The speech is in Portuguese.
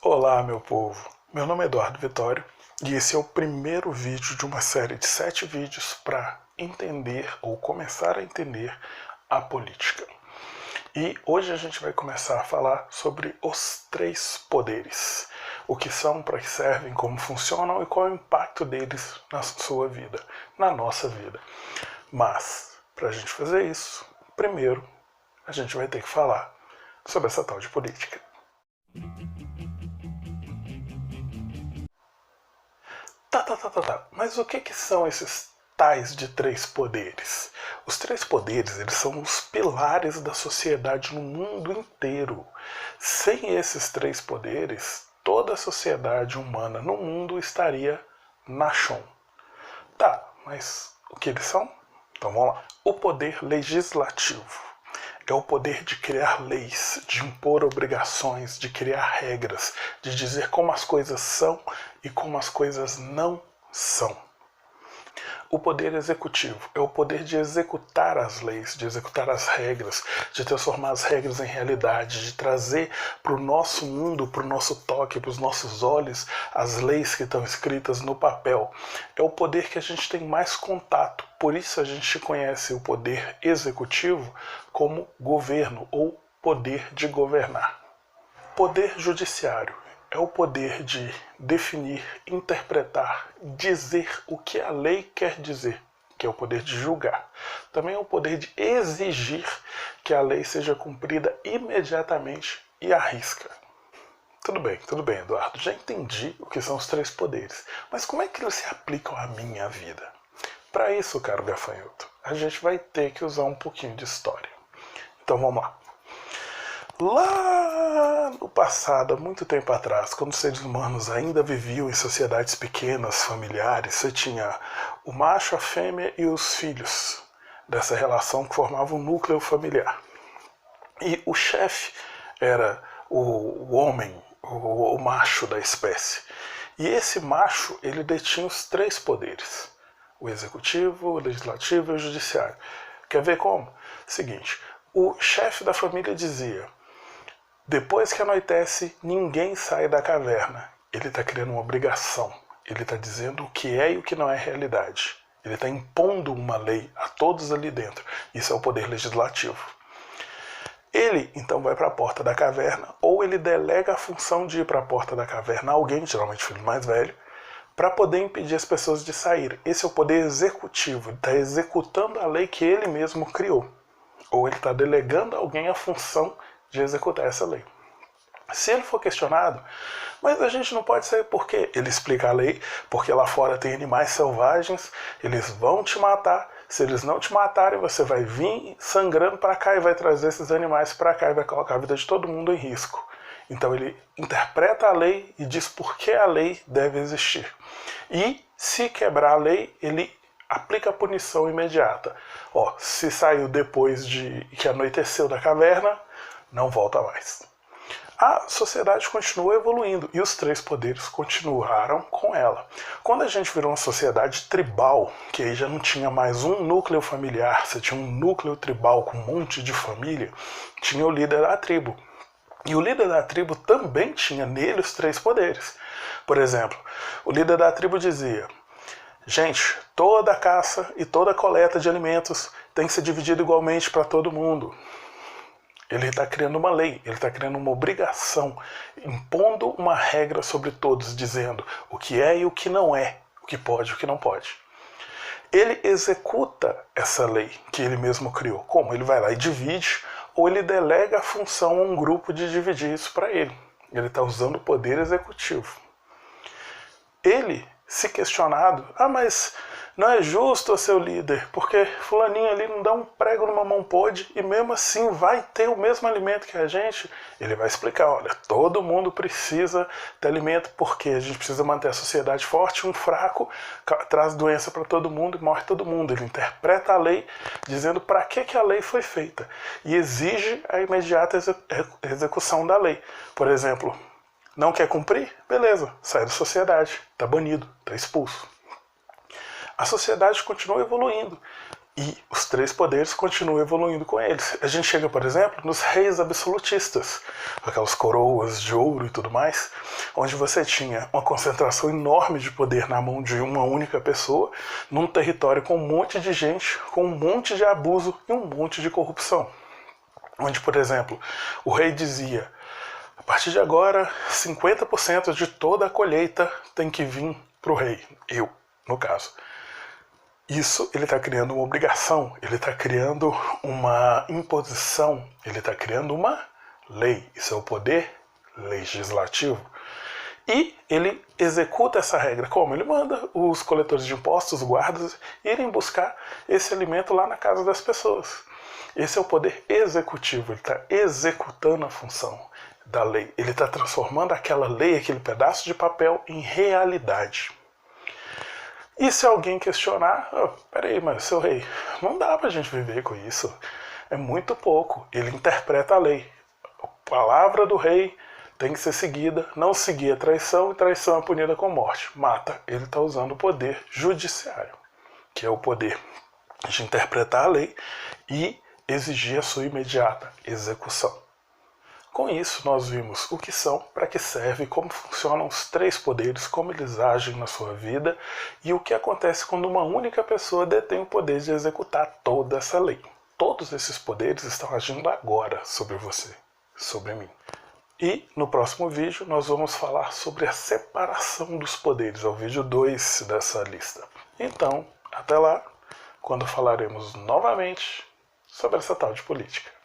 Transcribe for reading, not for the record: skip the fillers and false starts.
Olá, meu povo. Meu nome é Eduardo Vitório e esse é o primeiro vídeo de uma série de 7 vídeos para entender ou começar a entender a política. E hoje a gente vai começar a falar sobre os 3 poderes. O que são, para que servem, como funcionam e qual é o impacto deles na sua vida, na nossa vida. Mas, para a gente fazer isso, primeiro a gente vai ter que falar sobre essa tal de política. Tá. Mas o que são esses tais de 3 poderes? Os 3 poderes, eles são os pilares da sociedade no mundo inteiro. Sem esses 3 poderes, toda a sociedade humana no mundo estaria na chão. Tá, mas o que eles são? Então vamos lá. O poder legislativo é o poder de criar leis, de impor obrigações, de criar regras, de dizer como as coisas são e como as coisas não são. O poder executivo é o poder de executar as leis, de executar as regras, de transformar as regras em realidade, de trazer para o nosso mundo, para o nosso toque, para os nossos olhos, as leis que estão escritas no papel. É o poder que a gente tem mais contato, por isso a gente conhece o poder executivo como governo ou poder de governar. Poder judiciário é o poder de definir, interpretar, dizer o que a lei quer dizer, que é o poder de julgar. Também é o poder de exigir que a lei seja cumprida imediatamente e à risca. Tudo bem, Eduardo. Já entendi o que são os 3 poderes. Mas como é que eles se aplicam à minha vida? Para isso, caro gafanhoto, a gente vai ter que usar um pouquinho de história. Então vamos lá. Lá no passado, há muito tempo atrás, quando os seres humanos ainda viviam em sociedades pequenas, familiares, você tinha o macho, a fêmea e os filhos dessa relação que formavam um núcleo familiar. E o chefe era o homem, o macho da espécie. E esse macho, ele detinha os 3 poderes: o executivo, o legislativo e o judiciário. Quer ver como? Seguinte, o chefe da família dizia: depois que anoitece, ninguém sai da caverna. Ele está criando uma obrigação. Ele está dizendo o que é e o que não é realidade. Ele está impondo uma lei a todos ali dentro. Isso é o poder legislativo. Ele, então, vai para a porta da caverna, ou ele delega a função de ir para a porta da caverna a alguém, geralmente o filho mais velho, para poder impedir as pessoas de sair. Esse é o poder executivo. Ele está executando a lei que ele mesmo criou. Ou ele está delegando a alguém a função de executar essa lei. Se ele for questionado, mas a gente não pode sair por quê? Ele explica a lei, porque lá fora tem animais selvagens, eles vão te matar, se eles não te matarem, você vai vir sangrando para cá e vai trazer esses animais para cá e vai colocar a vida de todo mundo em risco. Então ele interpreta a lei e diz por que a lei deve existir. E se quebrar a lei, ele aplica a punição imediata. Se saiu depois de que anoiteceu da caverna, não volta mais. A sociedade continua evoluindo e os 3 poderes continuaram com ela. Quando a gente virou uma sociedade tribal, que aí já não tinha mais um núcleo familiar, você tinha um núcleo tribal com um monte de família, tinha o líder da tribo. E o líder da tribo também tinha nele os 3 poderes. Por exemplo, o líder da tribo dizia: gente, toda a caça e toda a coleta de alimentos tem que ser dividida igualmente para todo mundo. Ele está criando uma lei, ele está criando uma obrigação, impondo uma regra sobre todos, dizendo o que é e o que não é, o que pode e o que não pode. Ele executa essa lei que ele mesmo criou. Como? Ele vai lá e divide, ou ele delega a função a um grupo de dividir isso para ele. Ele está usando o poder executivo. Ele, se questionado, mas não é justo, seu líder, porque fulaninho ali não dá um prego numa mão podre e mesmo assim vai ter o mesmo alimento que a gente. Ele vai explicar: olha, todo mundo precisa de alimento porque a gente precisa manter a sociedade forte, um fraco traz doença para todo mundo e morre todo mundo. Ele interpreta a lei dizendo para que a lei foi feita e exige a imediata execução da lei. Por exemplo, não quer cumprir? Beleza, sai da sociedade, está banido, está expulso. A sociedade continua evoluindo. E os três poderes continuam evoluindo com eles. A gente chega, por exemplo, nos reis absolutistas, aquelas coroas de ouro e tudo mais, onde você tinha uma concentração enorme de poder na mão de uma única pessoa, num território com um monte de gente, com um monte de abuso e um monte de corrupção. Onde, por exemplo, o rei dizia: a partir de agora, 50% de toda a colheita tem que vir para o rei, eu, no caso. Isso ele está criando uma obrigação, ele está criando uma imposição, ele está criando uma lei. Isso é o poder legislativo. E ele executa essa regra como? Ele manda os coletores de impostos, os guardas, irem buscar esse alimento lá na casa das pessoas. Esse é o poder executivo, ele está executando a função da lei. Ele está transformando aquela lei, aquele pedaço de papel, em realidade. E se alguém questionar, peraí, mas seu rei, não dá pra gente viver com isso. É muito pouco. Ele interpreta a lei. A palavra do rei tem que ser seguida, não seguir a traição, e traição é punida com morte. Mata. Ele está usando o poder judiciário, que é o poder de interpretar a lei e exigir a sua imediata execução. Com isso, nós vimos o que são, para que serve, como funcionam os três poderes, como eles agem na sua vida e o que acontece quando uma única pessoa detém o poder de executar toda essa lei. Todos esses poderes estão agindo agora sobre você, sobre mim. E no próximo vídeo nós vamos falar sobre a separação dos poderes, é o vídeo 2 dessa lista. Então, até lá, quando falaremos novamente sobre essa tal de política.